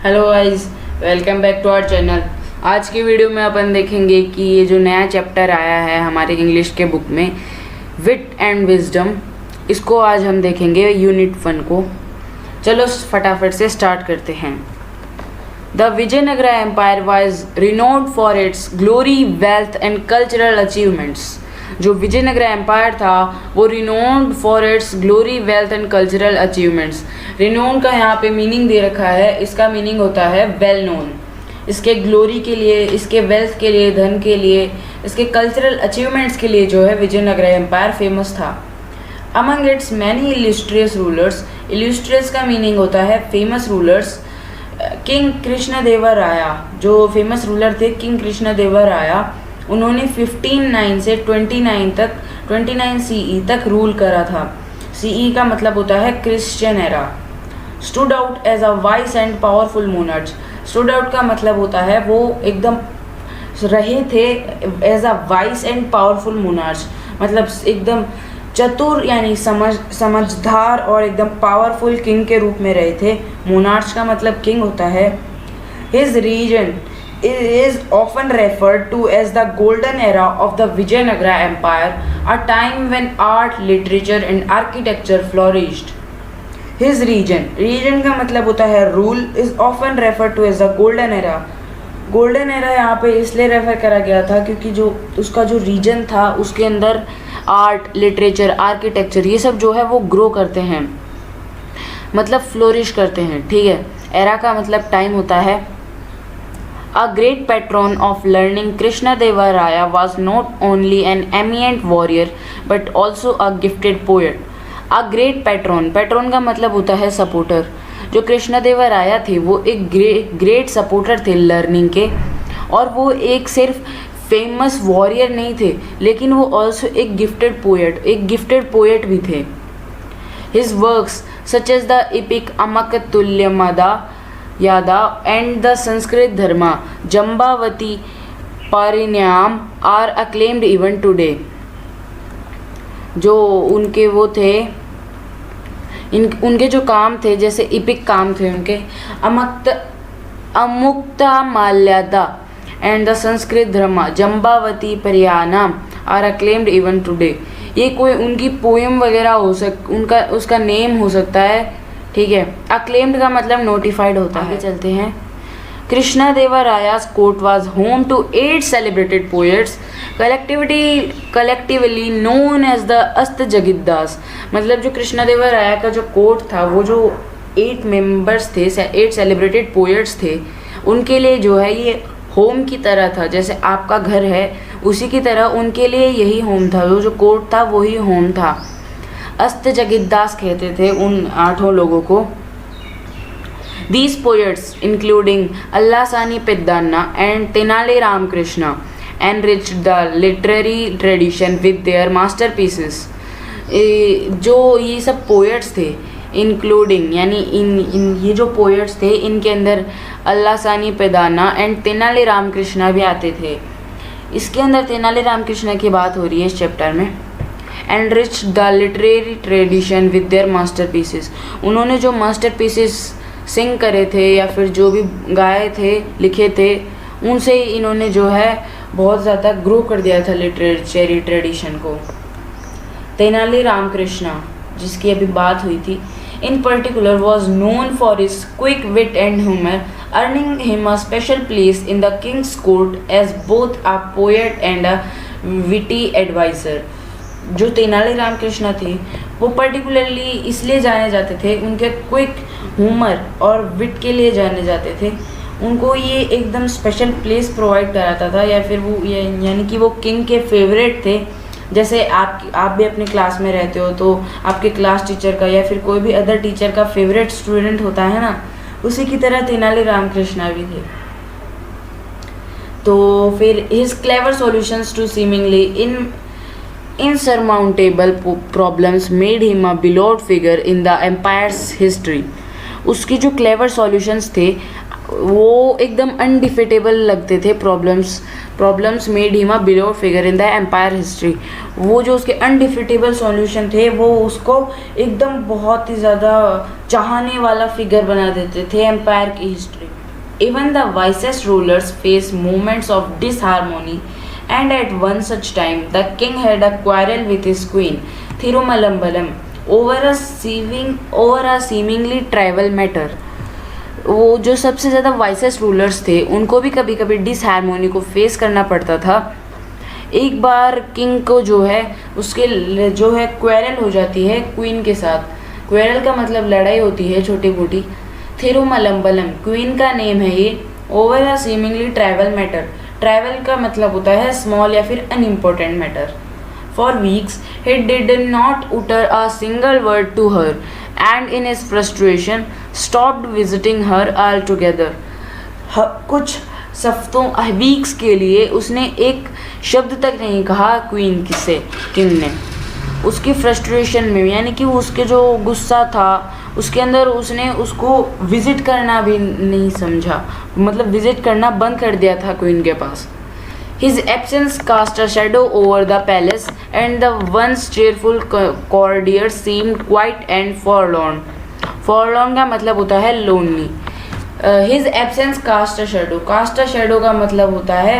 Hello guys, welcome back to our channel. आज की video में अपन देखेंगे कि ये जो नया चैप्टर आया है हमारे इंग्लिश के बुक में, विट एंड विजडम, इसको आज हम देखेंगे यूनिट 1 को। चलो फटाफट से स्टार्ट करते हैं। The Vijayanagara empire was renowned for its glory, wealth and cultural achievements. जो विजयनगरा एम्पायर था वो renowned for its glory, wealth and cultural achievements. Renown का यहाँ पे मीनिंग दे रखा है, इसका मीनिंग होता है वेल नोन। इसके ग्लोरी के लिए, इसके वेल्थ के लिए, धन के लिए, इसके कल्चरल अचीवमेंट्स के लिए जो है विजयनगरा एम्पायर फेमस था। अमंग इट्स मैनी इलिस्ट्रियस रूलर्स, इलिस्ट्रियस का मीनिंग होता है फेमस रूलर्स। किंग कृष्णदेवराया, जो फेमस रूलर थे किंग कृष्णदेवराया, उन्होंने 1509 से 29 सीई तक रूल करा था। सीई का मतलब होता है Christian era. Stood out as a wise and powerful monarch. Stood out का मतलब होता है वो एकदम रहे थे as a wise and powerful monarch, मतलब एकदम चतुर यानी समझदार और एकदम पावरफुल किंग के रूप में रहे थे। मोनार्च का मतलब किंग होता है। His region is often referred to as the golden era of the Vijayanagara Empire, a time when art, literature and architecture flourished. His region का मतलब होता है rule, is often referred to as the golden era. golden era यहाँ पे इसलिए refer करा गया था क्योंकि जो उसका जो रीजन था उसके अंदर आर्ट, लिटरेचर, आर्किटेक्चर ये सब जो है वो ग्रो करते हैं, मतलब फ्लोरिश करते हैं। ठीक है, एरा का मतलब टाइम होता है। A great patron of learning, Krishnadevaraya was not only an eminent warrior but also a gifted poet. A great patron, patron का मतलब होता है सपोर्टर। जो कृष्णदेवराया थे वो एक ग्रेट सपोर्टर थे लर्निंग के, और वो एक सिर्फ फेमस वॉरियर नहीं थे लेकिन वो ऑल्सो एक गिफ्टेड पोएट भी थे। His works such as the epic Amakatulyamada यादा and the Sanskrit Dharma Jambavati Parinyam are acclaimed even today. जो उनके वो थे, उनके जो काम थे, जैसे इपिक काम थे उनके, Amuktamalyada and the Sanskrit drama Jambavati Parinayam are acclaimed even today. ये कोई उनकी पोएम वगैरह उनका उसका नेम हो सकता है। ठीक है, अक्लेम्ड का मतलब नोटिफाइड होता है। आगे चलते हैं। कृष्णदेवराया's court was home to 8 celebrated poets collectively known as the अष्टजगिद्दास। मतलब जो कृष्णदेवराया का जो कोर्ट था वो जो 8 मेंबर्स थे, 8 सेलिब्रेटेड पोएट्स थे, उनके लिए जो है ये होम की तरह था। जैसे आपका घर है उसी की तरह उनके लिए यही होम था, वो जो कोर्ट था वही होम था। अष्टजगिद्दास कहते थे उन 8 लोगों को। These poets, including Allasani Peddana and Tenali Ramakrishna, enriched the literary tradition with their masterpieces. जो ये सब पोएट्स थे, इंक्लूडिंग यानी इन ये जो पोएट्स थे इनके अंदर अल्लासानी पेदाना एंड तेनाली रामकृष्णा भी आते थे। इसके अंदर तेनाली रामकृष्णा की बात हो रही है इस चैप्टर में। enriched the literary tradition with their masterpieces, उन्होंने जो मास्टरपीसेस सिंग करे थे या फिर जो भी गाए थे, लिखे थे, उनसे इन्होंने जो है बहुत ज़्यादा ग्रो कर दिया था लिटरेचरी ट्रेडिशन को। तेनाली रामकृष्णा जिसकी अभी बात हुई थी, in particular was known for his quick wit and humor, earning him a special place in the king's court as both a poet and a witty advisor. जो तेनाली रामकृष्णा थे वो पर्टिकुलरली इसलिए जाने जाते थे, उनके क्विक ह्यूमर और विट के लिए जाने जाते थे। उनको ये एकदम स्पेशल प्लेस प्रोवाइड कराता था, या फिर वो यानी कि वो किंग के फेवरेट थे। जैसे आप भी अपने क्लास में रहते हो तो आपके क्लास टीचर का या फिर कोई भी अदर टीचर का फेवरेट स्टूडेंट होता है ना, उसी की तरह तेनाली रामकृष्णा भी थे। तो फिर his clever solutions to seemingly insurmountable problems made him a beloved figure in the empire's history. उसकी जो क्लेवर सॉल्यूशंस थे वो एकदम अनडिफिटेबल लगते थे। Problems made him a beloved figure in the empire history. वो जो उसके अनडिफिटेबल सॉल्यूशन थे वो उसको एकदम बहुत ही ज़्यादा चाहने वाला फिगर बना देते थे एम्पायर की history. Even the wisest rulers face moments of disharmony and at one such time the king had a quarrel with his queen Thirumalambalam over a seemingly trivial matter। वो जो सबसे ज़्यादा वाइसेस्ट रूलर्स थे उनको भी कभी कभी डिसहार्मोनी को फेस करना पड़ता था। एक बार किंग को जो है उसके जो है क्वेरल हो जाती है क्वीन के साथ। क्वेरल का मतलब लड़ाई होती है छोटी मोटी। थिरुमलम्बलम क्वीन का नेम है ये। Over a seemingly trivial matter, trivial का मतलब होता है स्मॉल या फिर unimportant matter. For weeks he did not utter a single word to her and in his frustration stopped visiting her altogether. कुछ हफ्तों वीक्स के लिए उसने एक शब्द तक नहीं कहा क्वीन से किंग ने। उसकी फ्रस्ट्रेशन में यानी कि उसके जो गुस्सा था उसके अंदर उसने उसको विज़िट करना भी नहीं समझा, मतलब विज़िट करना बंद कर दिया था क्वीन के पास। His absence cast a shadow over the palace and the once cheerful courtiers seemed quiet and forlorn। forlorn का मतलब होता है lonely। His absence cast a shadow, cast a shadow का मतलब होता है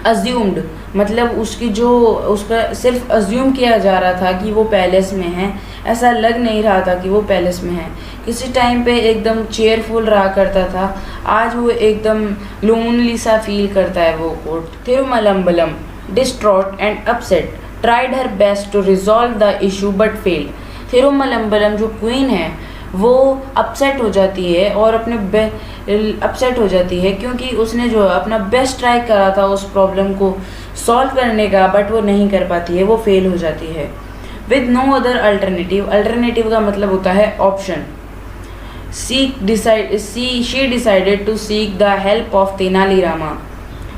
assumed, मतलब उसकी जो उस पर सिर्फ अज्यूम किया जा रहा था कि वो पैलेस में है, ऐसा लग नहीं रहा था कि वो पैलेस में है। किसी टाइम पे एकदम चेयरफुल रहा करता था, आज वो एकदम लोनली सा फील करता है वो court. Thirumalambalam distraught and upset tried her best to resolve the issue but failed. Thirumalambalam जो क्वीन है वो अपसेट हो जाती है और अपसेट हो जाती है क्योंकि उसने जो अपना बेस्ट ट्राई करा था उस प्रॉब्लम को सॉल्व करने का, बट वो नहीं कर पाती है, वो फेल हो जाती है। With no other alternative, alternative का मतलब होता है option. She decided to seek the help of Tenalirama.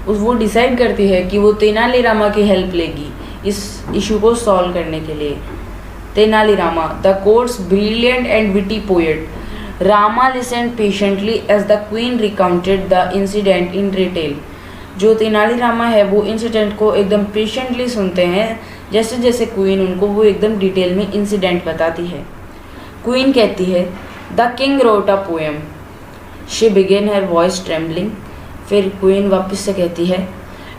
वो डिसाइड करती है कि वो तेनालीरामा की हेल्प लेगी इस इशू को सॉल्व करने के लिए। Tenali Rama the courts brilliant and witty poet. Rama listened patiently as the queen recounted the incident in detail। जो तेनालीरामा है वो इंसिडेंट को एकदम पेशेंटली सुनते हैं, जैसे जैसे क्वीन उनको वो एकदम डिटेल में इंसिडेंट बताती है। क्वीन कहती है the king wrote a poem. She began her voice trembling. फिर क्वीन वापस से कहती है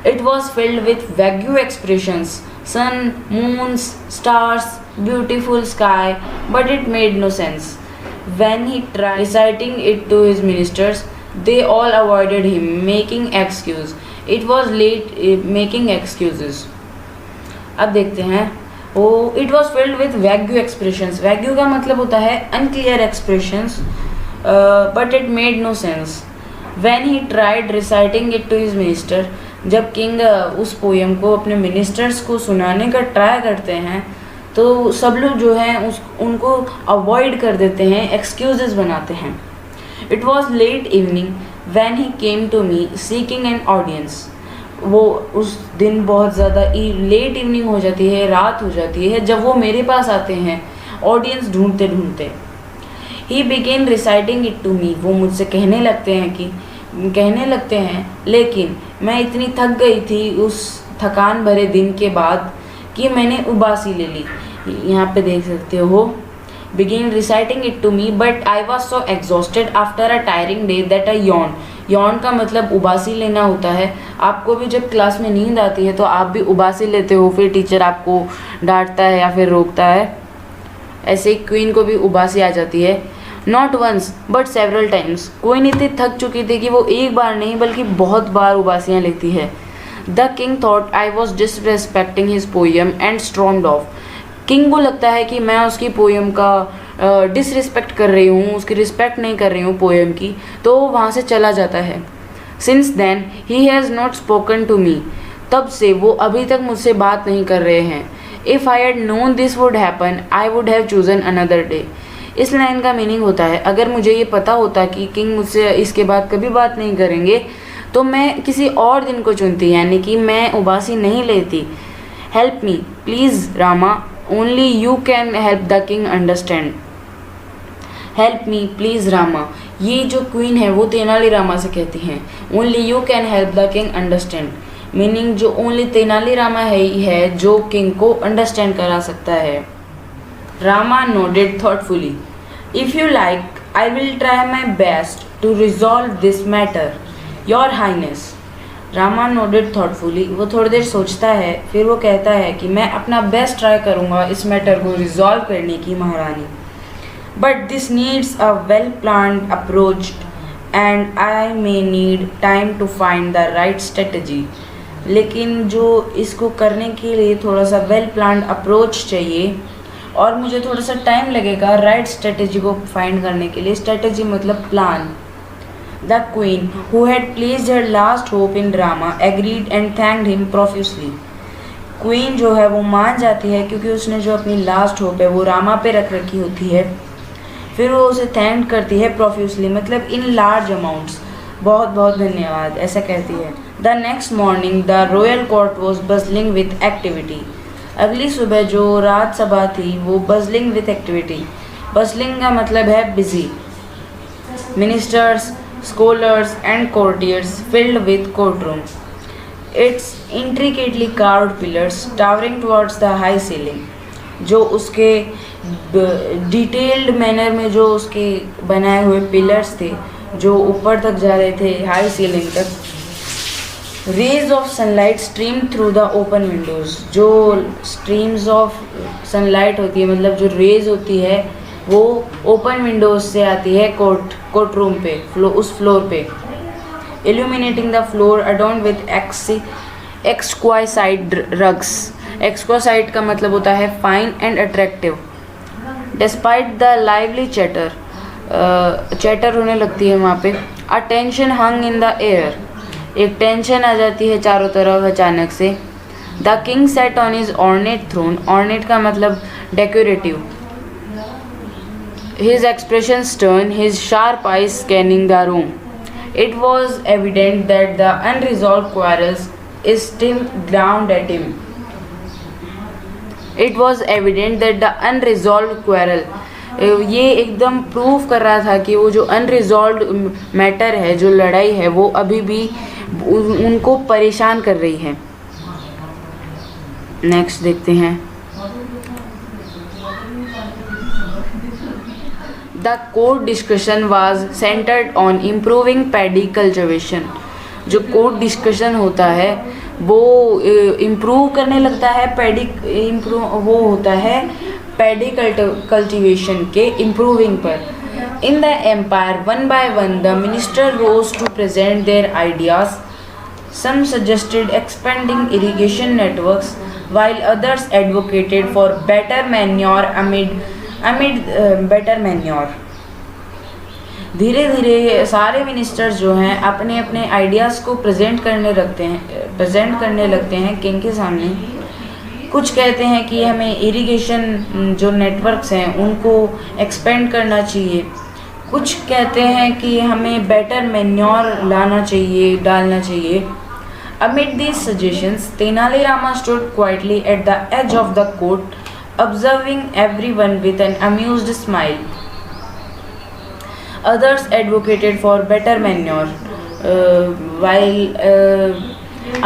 it was filled with vague expressions, sun, moons, stars, beautiful sky, but it made no sense. When he tried reciting it to his ministers, they all avoided him, making excuse. It was late making excuses। अब देखते हैं वो it was filled with vague expressions। vague का मतलब होता है unclear expressions, but it made no sense। When he tried reciting it to his minister, जब king उस पोएम को अपने मिनिस्टर्स को सुनाने का ट्राई करते हैं तो सब लोग जो हैं उनको अवॉइड कर देते हैं, एक्सक्यूजेस बनाते हैं। It was late evening when he came to me seeking an audience. वो उस दिन बहुत ज़्यादा लेट इवनिंग हो जाती है, रात हो जाती है जब वो मेरे पास आते हैं ऑडियंस ढूंढते ढूंढते। He began reciting it to me. वो मुझसे कहने लगते हैं लेकिन मैं इतनी थक गई थी उस थकान भरे दिन के बाद कि मैंने उबासी ले ली। यहाँ पे देख सकते हो begin reciting it to me but I was so exhausted after a tiring day that I yawn. Yawn का मतलब उबासी लेना होता है। आपको भी जब क्लास में नींद आती है तो आप भी उबासी लेते हो, फिर टीचर आपको डांटता है या फिर रोकता है। ऐसे ही क्वीन को भी उबासी आ जाती है। Not once but several times. Queen इतनी थक चुकी थी कि वो एक बार नहीं बल्कि बहुत बार उबासियाँ लेती है। The king thought I was disrespecting his poem and stormed of. King को लगता है कि मैं उसकी पोएम का डिसरिस्पेक्ट कर रही हूँ, उसकी रिस्पेक्ट नहीं कर रही हूँ पोएम की, तो वो वहाँ से चला जाता है। Since then he has not spoken to me. तब से वो अभी तक मुझसे बात नहीं कर रहे हैं। If I had known this would happen I would have chosen another day. इस लाइन का मीनिंग होता है अगर मुझे ये पता होता कि किंग मुझसे इसके बाद कभी बात नहीं करेंगे तो मैं किसी और दिन को चुनती, यानी कि मैं उबासी नहीं लेती। Help me please Rama, only you can help the king understand. Help me please Rama. ये जो क्वीन है वो तेनालीरामा से कहती हैं only you can help the king understand, meaning जो ओनली तेनालीरामा है जो किंग को अंडरस्टैंड करा सकता है। Rama nodded thoughtfully, if you like I will try my best to resolve this matter your highness. Rama nodded thoughtfully, वो थोड़ी देर सोचता है, फिर वो कहता है कि मैं अपना बेस्ट ट्राई करूँगा इस मैटर को रिजॉल्व करने की महारानी। But this needs a well planned approach and I may need time to find the right strategy. लेकिन जो इसको करने के लिए थोड़ा सा वेल प्लान्ड अप्रोच चाहिए और मुझे थोड़ा सा टाइम लगेगा राइट स्ट्रेटजी को फाइंड करने के लिए। स्ट्रेटजी मतलब plan. The queen, who had placed her last hope in Rama, agreed and thanked him profusely. Queen जो है वो मान जाती है क्योंकि उसने जो अपनी लास्ट होप है वो रामा पे रख रखी होती है। फिर वो उसे थैंक करती है प्रोफ्यूसली, मतलब इन लार्ज अमाउंट्स, बहुत बहुत धन्यवाद ऐसा कहती है। The next morning the royal court was buzzing with activity. अगली सुबह जो राजसभा थी वो बजलिंग विथ एक्टिविटी, बजलिंग का मतलब है busy. Ministers, scholars and courtiers filled with courtroom. Its intricately carved pillars towering towards the high ceiling. जो उसके डिटेल्ड मैनर में जो उसके बनाए हुए पिलर्स थे जो ऊपर तक जा रहे थे हाई सीलिंग तक। Rays of sunlight stream through the open windows. जो स्ट्रीम्स ऑफ सनलाइट होती है मतलब जो रेज होती है वो ओपन विंडोज से आती है कोर्ट रूम पे, उस फ्लोर पे। Illuminating the floor adorned with exquisite rugs. Exquisite का मतलब होता है fine and attractive. Despite the lively chatter होने लगती है वहाँ पे। A tension hung in the air, एक टेंशन आ जाती है चारों तरफ अचानक से। The king sat on his ornate throne, ornate का मतलब decorative. His expression stern, his sharp eyes scanning the room. It was evident that the unresolved quarrels still ground at him. It was evident that the unresolved quarrel, ये एकदम prove कर रहा था कि वो जो अनरिजॉल्व मैटर है, जो लड़ाई है, वो अभी भी उनको परेशान कर रही है। नेक्स्ट देखते हैं। The court discussion was centered on improving paddy cultivation. जो कोर्ट डिस्कशन होता है वो इम्प्रूव करने लगता है वो होता है पैडी कल्टिवेशन के इम्प्रूविंग पर। In the empire one by one the minister rose to present their ideas. Some suggested expanding irrigation networks while others advocated for better manure amid better manure. धीरे धीरे सारे मिनिस्टर्स जो हैं अपने अपने ideas को प्रेजेंट करने लगते हैं किंग के सामने। कुछ कहते हैं कि हमें इरिगेशन जो नेटवर्क्स हैं उनको एक्सपेंड करना चाहिए, कुछ कहते हैं कि हमें बेटर मैन्योर डालना चाहिए। Amid these suggestions, Tenali Rama stood quietly at the edge of the court, observing everyone with an amused smile. Others advocated for better manure,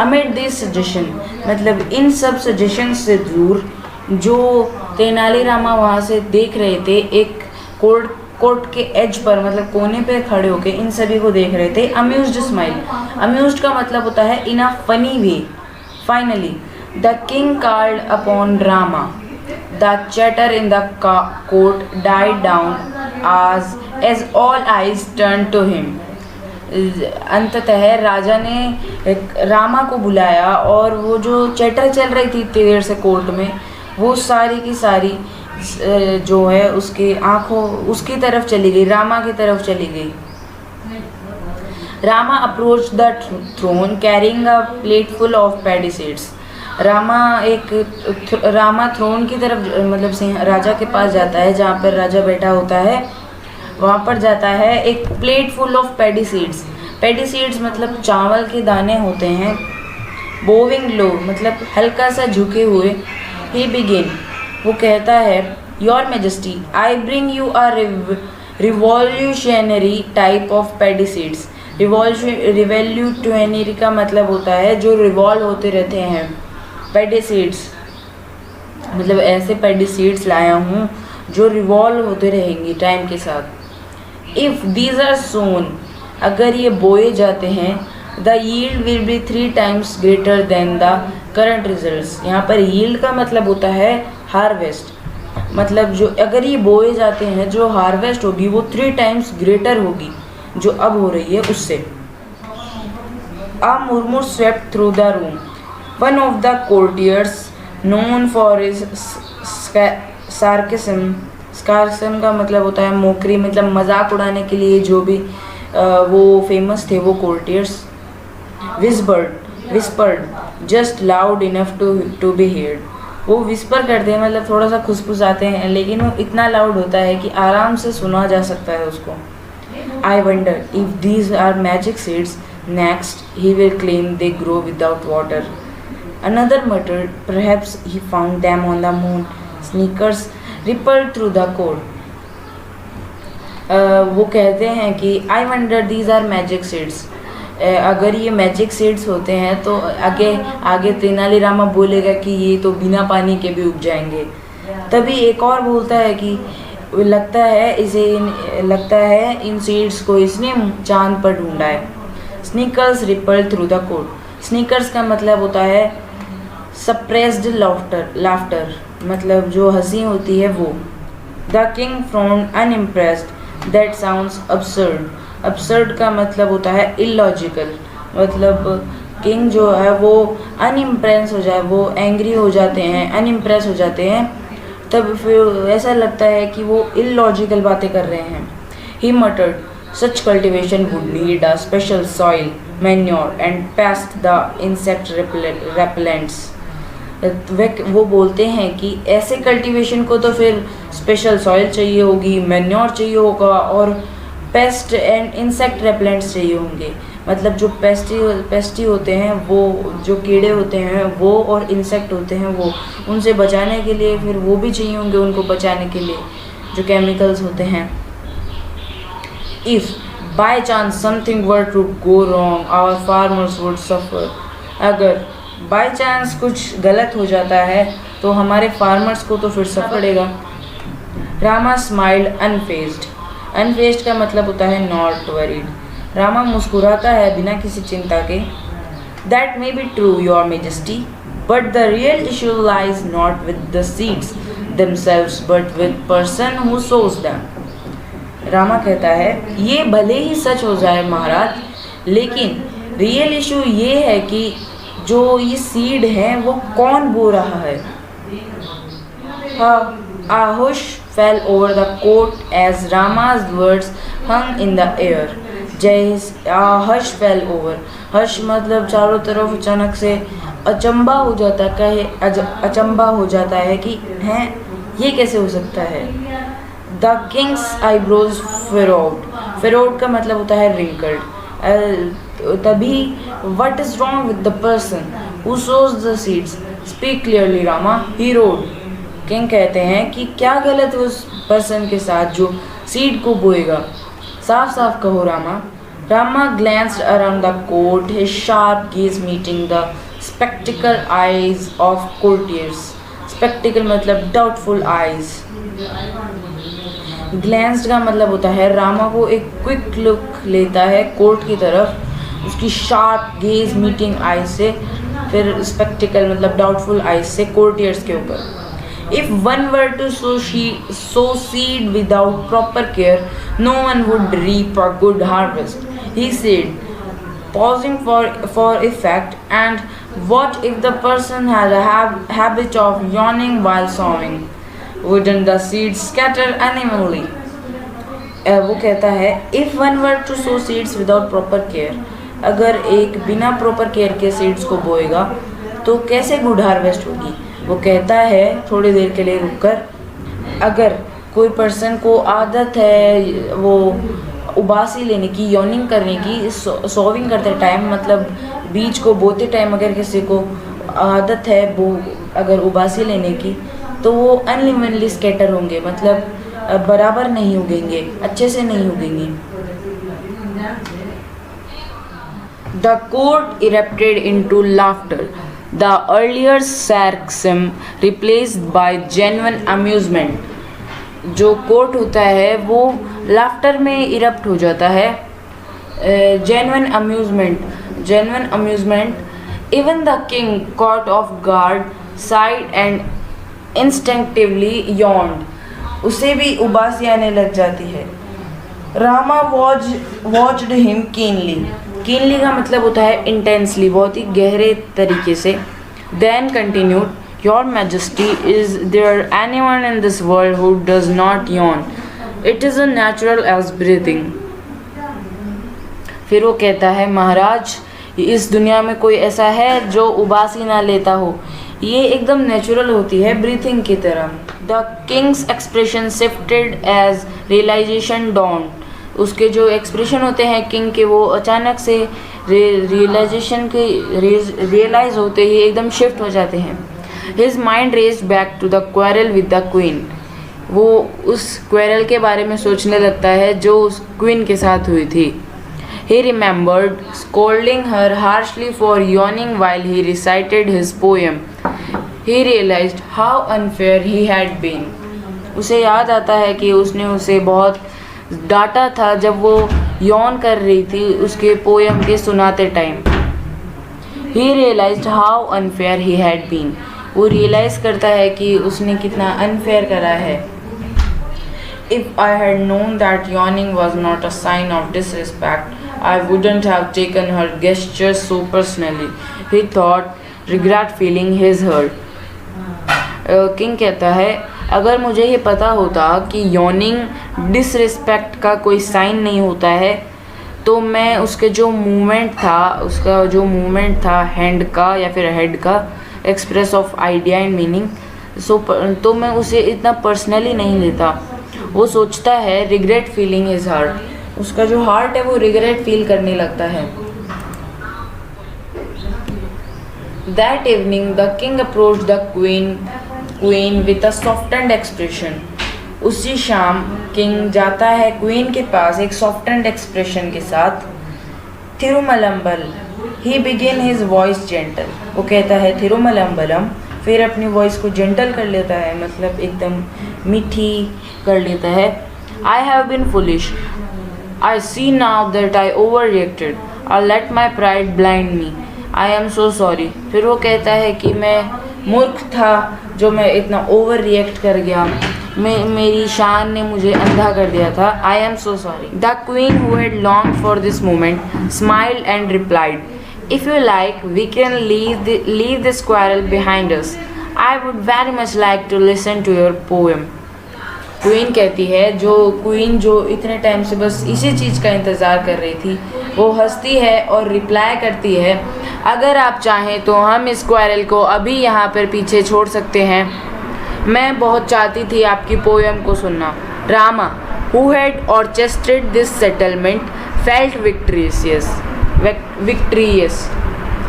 amid these suggestions, मतलब इन सब suggestions से दूर जो तेनाली रामा वहाँ से देख रहे थे, एक कोर्ट के एज पर मतलब कोने पे खड़े होके इन सभी को देख रहे थे। अम्यूज्ड स्माइल, अम्यूज्ड का मतलब होता है in a funny way. Finally the king called upon Rama. The chatter in the court died down as all eyes turn to him. अंततः राजा ने रामा को बुलाया और वो जो चैटर चल रही थी इतनी देर से कोर्ट में, वो सारी की सारी जो है उसकी आंखों उसकी तरफ चली गई, रामा की तरफ चली गई। Rama approach the throne carrying a plate full of paddy seeds. Rama throne की तरफ मतलब राजा के पास जाता है, जहाँ पर राजा बैठा होता है वहाँ पर जाता है एक plate full of paddy seeds. Paddy seeds मतलब चावल के दाने होते हैं। बोविंग लो मतलब हल्का सा झुके हुए। ही बिगिन, वो कहता है, your majesty I bring you a revolutionary type of paddy seeds. Revolutionary का मतलब होता है जो रिवॉल्व होते रहते हैं। पैडी सीड्स मतलब ऐसे पैडी सीड्स लाया हूँ जो रिवॉल्व होते रहेंगी टाइम के साथ। इफ़ दीज आर सोन, अगर ये बोए जाते हैं, the yield will be 3 times greater than the current results. यहाँ पर यील्ड का मतलब होता है हार्वेस्ट, मतलब जो अगर ये बोए जाते हैं जो हार्वेस्ट होगी वो 3 times ग्रेटर होगी जो अब हो रही है उससे। A murmur swept through the room. One of the courtiers, known for his sarcasm का मतलब होता है मोकरी, मतलब मजाक उड़ाने के लिए जो भी वो फेमस थे वो courtiers. whispered just loud enough to be heard। वो विस्पर करते हैं मतलब थोड़ा सा खुसफुसाते हैं, लेकिन वो इतना लाउड होता है कि आराम से सुना जा सकता है उसको। I wonder if these are magic seeds. Next, he will claim they grow without water. Another muttered, perhaps he found them on the moon. Sneakers rippled through the court. वो कहते हैं कि I wonder these are magic seeds. अगर ये magic seeds होते हैं तो आगे तेनालीरामा बोलेगा कि ये तो बिना पानी के भी उग जाएंगे। तभी एक और बोलता है कि लगता है इन सीड्स को इसने चांद पर ढूंढा है। Sneakers ripple through the court. Sneakers का मतलब होता है सप्रेस्ड लाफ्टर, मतलब जो हंसी होती है वो। The king frond unimpressed, that sounds absurd. Absurd का मतलब होता है इलॉजिकल, मतलब किंग जो है वो अनइम्प्रेस हो जाए, वो एंग्री हो जाते हैं, अनइम्प्रेस हो जाते हैं, तब फिर ऐसा लगता है कि वो इलॉजिकल बातें कर रहे हैं। He muttered, such cultivation would need a special soil, manure and pest the insect repellents. वो बोलते हैं कि ऐसे कल्टीवेशन को तो फिर स्पेशल सॉइल चाहिए होगी, मैन्योर चाहिए होगा और पेस्ट एंड इंसेक्ट रेपेलेंट्स चाहिए होंगे। मतलब जो पेस्टी होते हैं वो जो कीड़े होते हैं वो और इंसेक्ट होते हैं वो, उनसे बचाने के लिए फिर वो भी चाहिए होंगे उनको बचाने के लिए जो केमिकल्स होते हैं। If by chance something were to go wrong our farmers would suffer. अगर बाय चांस कुछ गलत हो जाता है तो हमारे फार्मर्स को तो फिर सफ़र पड़ेगा। रामा स्माइल्ड अनफेज्ड। अनफेज्ड का मतलब होता है नॉट वरीड। रामा मुस्कुराता है बिना किसी चिंता के। That may be true your majesty, but the real issue lies not with the seeds themselves but with person who sows them। Rama कहता है ये भले ही सच हो जाए महाराज, लेकिन रियल इशू ये है कि जो ये सीड है वो कौन बो रहा है। A hush fell over the court as Rama's words hung in the air। hush fell over, hush मतलब चारों तरफ अचानक से अचंबा हो जाता है कि हैं ये कैसे हो सकता है। The king's eyebrows furrowed का मतलब होता है wrinkled। तभी what is wrong with the person who sows the seeds? Speak clearly Rama, he roared। King कहते हैं कि क्या गलत है उस पर्सन के साथ जो सीड को बोएगा, साफ साफ कहो Rama. Rama glanced around the court, his sharp gaze meeting the spectacled eyes of courtiers। spectacle मतलब doubtful eyes। glanced का मतलब होता है रामा को एक क्विक लुक लेता है कोर्ट की तरफ, उसकी शार्प गेज मीटिंग आइज से, फिर spectacle मतलब doubtful eyes से कोर्टियर्स के ऊपर। If one were to sow seed without proper care, no one would reap a good harvest, he said, pausing for effect. And what if the person had a habit of yawning while sowing? Wouldn't the seeds scatter unevenly? वो कहता है if one were to sow seeds without proper care, अगर एक बिना proper care के seeds को बोएगा तो कैसे good harvest होगी। वो कहता है थोड़ी देर के लिए रुककर, अगर कोई पर्सन को आदत है वो उबासी लेने की, यॉर्निंग करने की, सोविंग करते टाइम मतलब बीज को बोते टाइम अगर किसी को आदत है वो अगर उबासी लेने की, तो वो अनइवनली स्कैटर होंगे, मतलब बराबर नहीं उगेंगे, अच्छे से नहीं उगेंगे। The court erupted into laughter. The earlier sarcasm replaced by genuine amusement. जो कोर्ट होता है वो लाफ्टर में इरप्ट हो जाता है। Genuine amusement. Even the king caught off guard sighed and instinctively yawned. उसे भी उबासी आने लग जाती है। Rama watched him keenly. Keenly का मतलब होता है इंटेंसली, बहुत ही गहरे तरीके से। Then continued, Your Majesty, is there anyone in this world who does not yawn? It is as natural as breathing. फिर वो कहता है, महाराज, इस दुनिया में कोई ऐसा है जो उबासी ना लेता हो, ये एकदम नेचुरल होती है ब्रीथिंग की तरह। The king's expression shifted as realization dawned. उसके जो एक्सप्रेशन होते हैं किंग के, वो अचानक से रियलाइज होते ही एकदम शिफ्ट हो जाते हैं। His mind raced back to the quarrel with the queen. वो उस क्वेरल के बारे में सोचने लगता है जो उस क्वीन के साथ हुई थी। He remembered scolding her harshly for yawning while he recited his poem. He realized how unfair he had been. उसे याद आता है कि उसने उसे बहुत डांटा था जब वो यौन कर रही थी उसके पोएम के सुनाते time. He realized how unfair he had been. वो रियलाइज़ करता है कि उसने कितना अनफेयर करा है। If I had known that yawning was not a sign of disrespect, I wouldn't have taken her gesture so personally. He thought, regret feeling his hurt. King कहता है, अगर मुझे ये पता होता कि यॉनिंग डिसरिस्पेक्ट का कोई साइन नहीं होता है तो मैं उसका जो मूवमेंट था हैंड का या फिर हेड का, express of idea and meaning, तो मैं उसे इतना पर्सनली नहीं लेता। वो सोचता है रिग्रेट फीलिंग हिज हार्ट, उसका जो हार्ट है वो रिग्रेट फील करने लगता है। That evening the king approached the queen with a softened expression. उसी शाम किंग जाता है क्वीन के पास एक सॉफ्टेंड एक्सप्रेशन के साथ। थिरुमलम्बल, ही बिगिन हिज वॉइस जेंटल. वो कहता है थिरुमलम्बलम, फिर अपनी वॉइस को जेंटल कर लेता है, मतलब एकदम मीठी कर लेता है। I have been foolish. I see now that I overreacted. I let my pride blind me. I am so sorry. फिर वो कहता है कि मैं मूर्ख था जो मैं इतना ओवर रिएक्ट कर गया, मेरी शान ने मुझे अंधा कर दिया था। I am so sorry. The queen who had longed for this moment smiled and replied, If you like, we can leave this quarrel behind us. I would very much like to listen to your poem. Queen कहती है, queen जो इतने time से बस इसी चीज़ का इंतज़ार कर रही थी, वो हंसती है और रिप्लाई करती है, अगर आप चाहें तो हम इस क्वेरल को अभी यहाँ पर पीछे छोड़ सकते हैं। मैं बहुत चाहती थी आपकी पोएम को सुनना। Rama, who had orchestrated this settlement, felt victorious,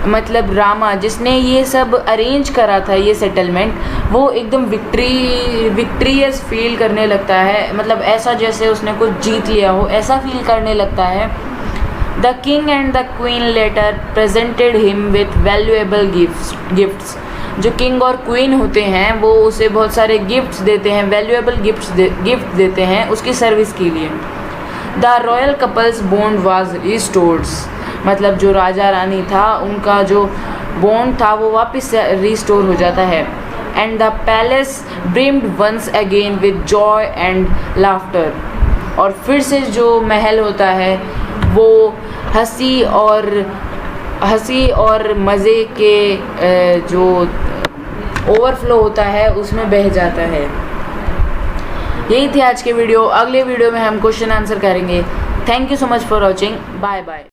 मतलब रामा जिसने ये सब अरेंज करा था, ये सेटलमेंट, वो एकदम विक्ट्रियस फील करने लगता है, मतलब ऐसा जैसे उसने कुछ जीत लिया हो, ऐसा फील करने लगता है। The king and the queen later presented him with valuable gifts. जो किंग और क्वीन होते हैं वो उसे बहुत सारे गिफ्ट्स देते हैं, वैल्यूएबल गिफ्ट देते हैं उसकी सर्विस के लिए। The royal couples bond was restored, मतलब जो राजा रानी था उनका जो बॉन्ड था वो वापस से रिस्टोर हो जाता है। And the palace brimmed once again with joy and laughter, और फिर से जो महल होता है वो हंसी और मज़े के जो ओवरफ्लो होता है उसमें बह जाता है। यही थी आज की वीडियो। अगले वीडियो में हम क्वेश्चन आंसर करेंगे। Thank you so much for watching. Bye bye.